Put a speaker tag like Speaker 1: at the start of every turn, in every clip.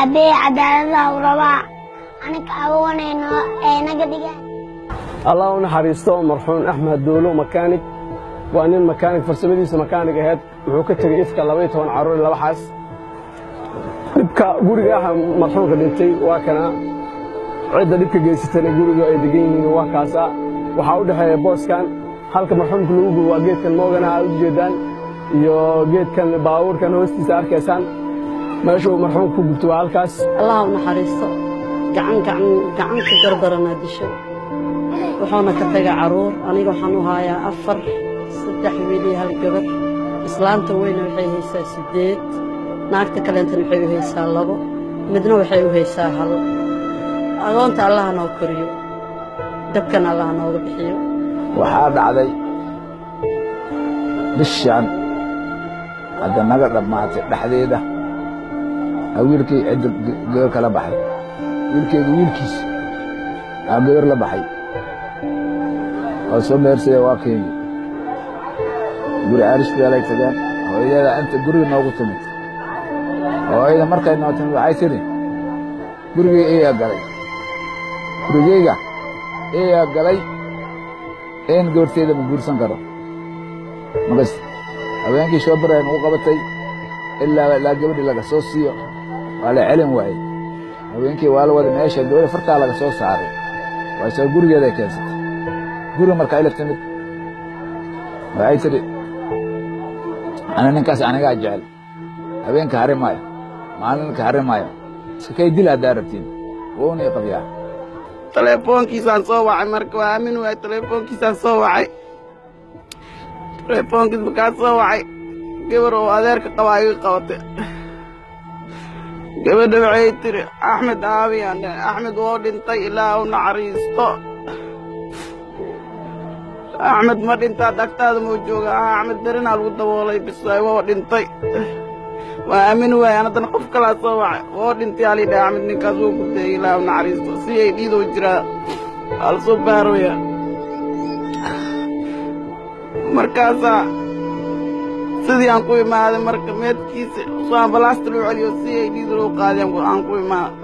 Speaker 1: أبي عدالة وربع أنا كأول إنه قديجة.
Speaker 2: الله نحرسته مرحوم أحمد دولو مكانك وأنا المكانك فرسمديس مكانك هاد وحكت إفك الله بيته عرور الله بحث نبكى جورجها مرحوم قديتي وكنا عدة نبكى جيستنا جورجها يدقين وكاسا وحاول هاي بوس كان halka marxuumka lagu gubo waa geedkan moogana aad u jeedaan iyo geedkan baabuurkan hoostiisa arkaysaan meesha uu marxuumku gubto waa halkaas
Speaker 3: allah u naxariisto gacan ka gardarana disho wuxuuna ka tagay caruur aniga waxaan u hayaa 4 3 wiil iyo hal gabar islaanta weyna waxay haysaa 8 naagta kaleentana waxay u haysaa 2 midna waxay u haysaa 1 agoonta allah noo koriyo dabkan allah nooga bixiyo
Speaker 4: waxaa dhacday bishan hadda naga dhammaatay dhexdeeda wiilkii cidda gabar kala baxay wiilkeyga wiilkiis gabar la baxay oo soo meersaya waa keeni guri carish beelay tageen hooyada inta guriga noogu timid hooyada markay noo timid waxay tiri gurigay iyaa galay gurigeyga iyaa galay een goorteeda ma guursan karo magas haweenkii soo barayeen uu qabatay ilaa gabadhii laga soo siiyo waa la celin waayey haweenkii waa la wada meesha gabadha fartaa laga soo saaray waa soo gurigeeda keensatay guriga marka ila timid waxay tiri ana ninkaas anigaa jecel haweenka harimaayo maalinka harimaayo iska kay dil haddaa rabtiin woonay qabyaa
Speaker 5: telefoonkiisaan soo wacay marka waa aamin waay telefoonkiisaan soo wacay telefoonkiis markaan soo wacay gabar oo adeerka qabaa iga qabatay gabadha waxay tiri axmed aabiyaan axmed woo dhintay ilaa u naxariisto axmed ma dhintaa dhagtaada muu jooga axmed darinaa lagu daboolay biswaay woo dhintay waa aamin waay haddana qof kalaa soo wacay woo dhintay alidha axmed ninkaas wuu gubtay ilaa u naxariisto si ay dhiidoo jiraa al soo baarooya markaasaa sidii aan ku imaaday marka meedkiisa soo ambalaasta loo celiyo si ay dhiida loo qaadeen aan ku imaaday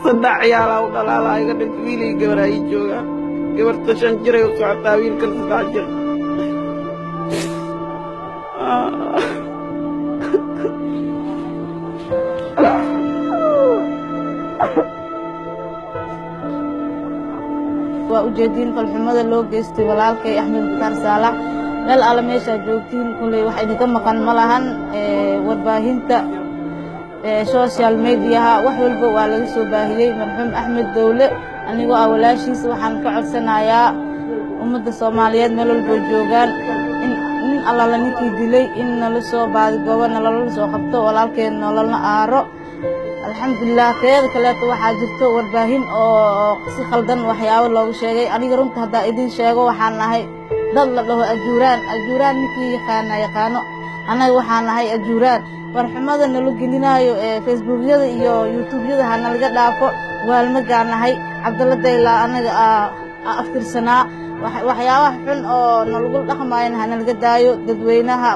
Speaker 5: 3 ciyaalaa u dhalaalaa iga dhintay wiil iyo gabar aa ii joogaa gabarta 5 jiray u socotaa wiilkan 3 jir
Speaker 6: waa ujeedin falxumada loo geystay walaalkay Axmed Mukhtaar Saalax meel alla meesha joogtiin kulay wax idinka maqan ma lahan warbaahinta social media wax walba waa laga soo baahiyay marxuum Axmed Dowle anigoo walaashiis waxaan ka codsanayaa ummadda Soomaaliyeed meel walba joogaan in alla la ninkii dilay in nala soo baadi goobana la soo qabto walaalkeen nololna aaro alxamdulillah teeda kale waxaa jirto warbaahin oo si khaldan waxyaabo loogu sheegay aniga runta hadda idin sheego waxaan nahay dad la dhaho ajuuraan ninkii yaqaano anaga waxaan nahay ajuuraan warxumada nala gelinayo facebookyada iyo youtubeyada hana laga dhaafo waalma gaanahay Cabdalla Dayla anaga aftirsanaa waxyaabaha xun oo nalagu dhaqmaayna hana laga daayo dadweynaha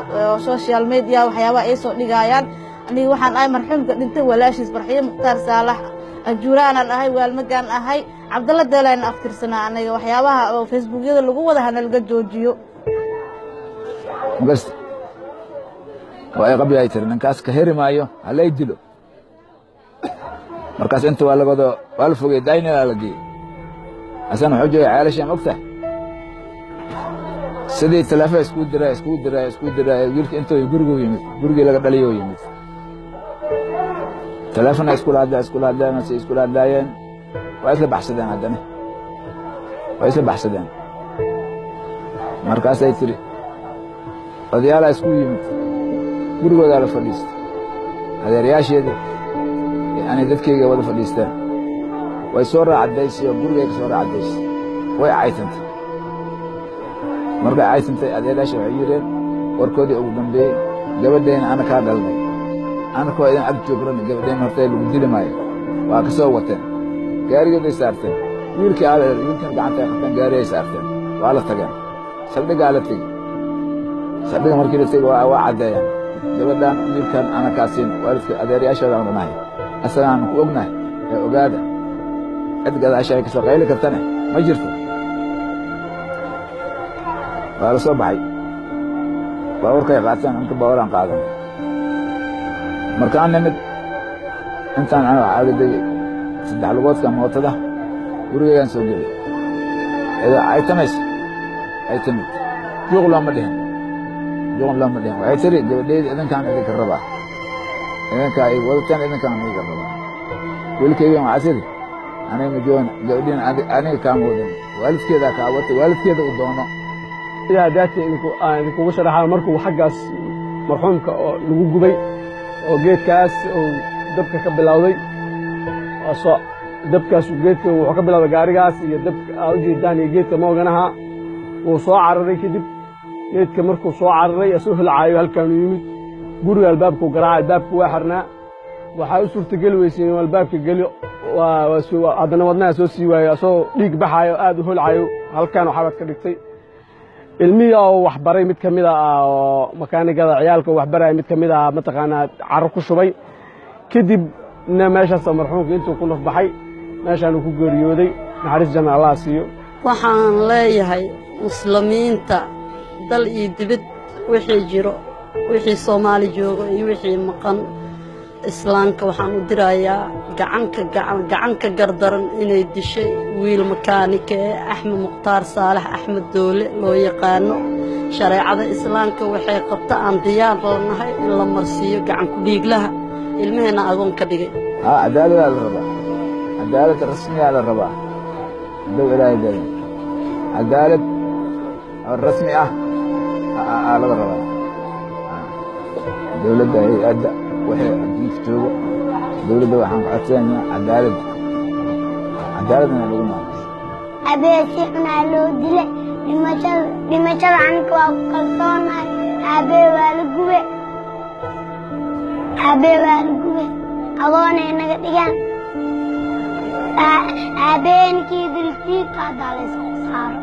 Speaker 6: social media waxyaabaha ay soo dhigayaan aniga waxaan ahay marxuumka dhintay walaashiis Farxiyo Mukhtaar Saalax ajuuraanan ahay waalmagaan ahay Cabdalla Dayla aftirsanaa anaga waxyaabaha oo facebookyada lagu wada hana laga joojiyo
Speaker 4: magas waa qabbi ay tir ninkaas ka heri maayo halay dilo markaas inta waa laga wada fogay dayna la geey asan wuxuu joogay caalashan ogta sidii telefoon isku diray wiilka inta guriga yimid guriga laga dhaliyo yimid telefoon isku laadayeen waa isla baxsadeen haddana markaas ay tiri odayaal isku yimid gurigooda la fadhiistay adeeryaasheeda yani dadkayga wada fadhiistaan way soo raacdaysay oo gurigayga soo raacdaysay way caytantay markay caytantay adeeryaasha waxay yidheen warkoodii ugu dambeeyey gabadheena ana kaa dhalnay anakoo idin ag joogran gabadheena hortay lagu dili maayo waa ka soo wateen gaarigooday saarteen wiilkan gacanta ay qabteen gaarigay saarteen waa la tageen saldhigaa la tegi saldhiga markii la tegi waa caddeeyaan gabadhaan wiilkan ana kaasiin waalidka adeerayaashooda aan dhanahay asagaan ku ognahay ee ogaada cid gadaashay ka soo qayli kartana ma jirto waa la soo baxay baabuurkay qaataan inta baabuuraan qaadan markaan nimid intaan ana caagaday saddex lugoodka mootada gurigayaan soo gelay ay tamays ay timid juuq looma dhihin waxay tiri gabadheedi idinkaan idinka rabaa idinka ay wadataan idinkaan idinka rabaa wiilkaygan waxaa tiri aniga ma joogna gabadhiin aniga kaama wadan waalidkeedaa kaa watay waalidkeeda u doono
Speaker 2: yaa daata idinkugu sharaxaa markuu xaggaas marxuumka oo lagu gubay oo geedkaas oo dabka ka bilowday dabkaas geedka wuxuu ka bilowday gaarigaas iyo dabka aad u jeedaan iyo geedka mooganaha wuu soo cararay kadib geedka markuu soo cararay asoo hilcaayo halkaanu yimid guriga albaabkuu garaacay albaabku waa xirnaa waxaa u suurtageli weysay inuu albaabka geliyo haddana wadnaha soo sii waayo asoo dhiig baxaayo aad u holcayo halkaan waxaabad ka dhigtay ilmihii oo waxbaray mid ka mid ah oo makaanigada ciyaalka waxbaraya mid ka mid ah mataqaanaa carro ku shubay kadibna meeshaas marxuumka intuu ku nafbaxay meeshaanuu ku geeriyooday naxariis janna allah siiyo
Speaker 3: waxaan leeyahay muslimiinta dal iyo dibad wixii jiro wixii Soomaali joogo iyo wixii maqan islaamka waxaan u dirayaa gacanka gardaran inay dishay wiil makaanik Axmed Mukhtaar Saalax Axmed Doole loo yaqaano shareecada islaamka waxay qabta aan diyaar lanahay in la marsiiyo gacan ku dhiiglaha ilmaheena agoon ka dhigay
Speaker 4: cadaalad la rabaa cadaalad rasmi ah la rabaa dawladda cadaalad rasmi ah la rabaa dawladda hay'adda waxay jiiftoogo dawladda waxaan ka codsanaynaa cadaaladna lagu maamusho
Speaker 1: abeesina loo dilay dhimashada aniga waa ku kalsoonahay aabee waa la gubay agoonay naga dhigaan aabeenkii dilkii ka dalaysoo saaro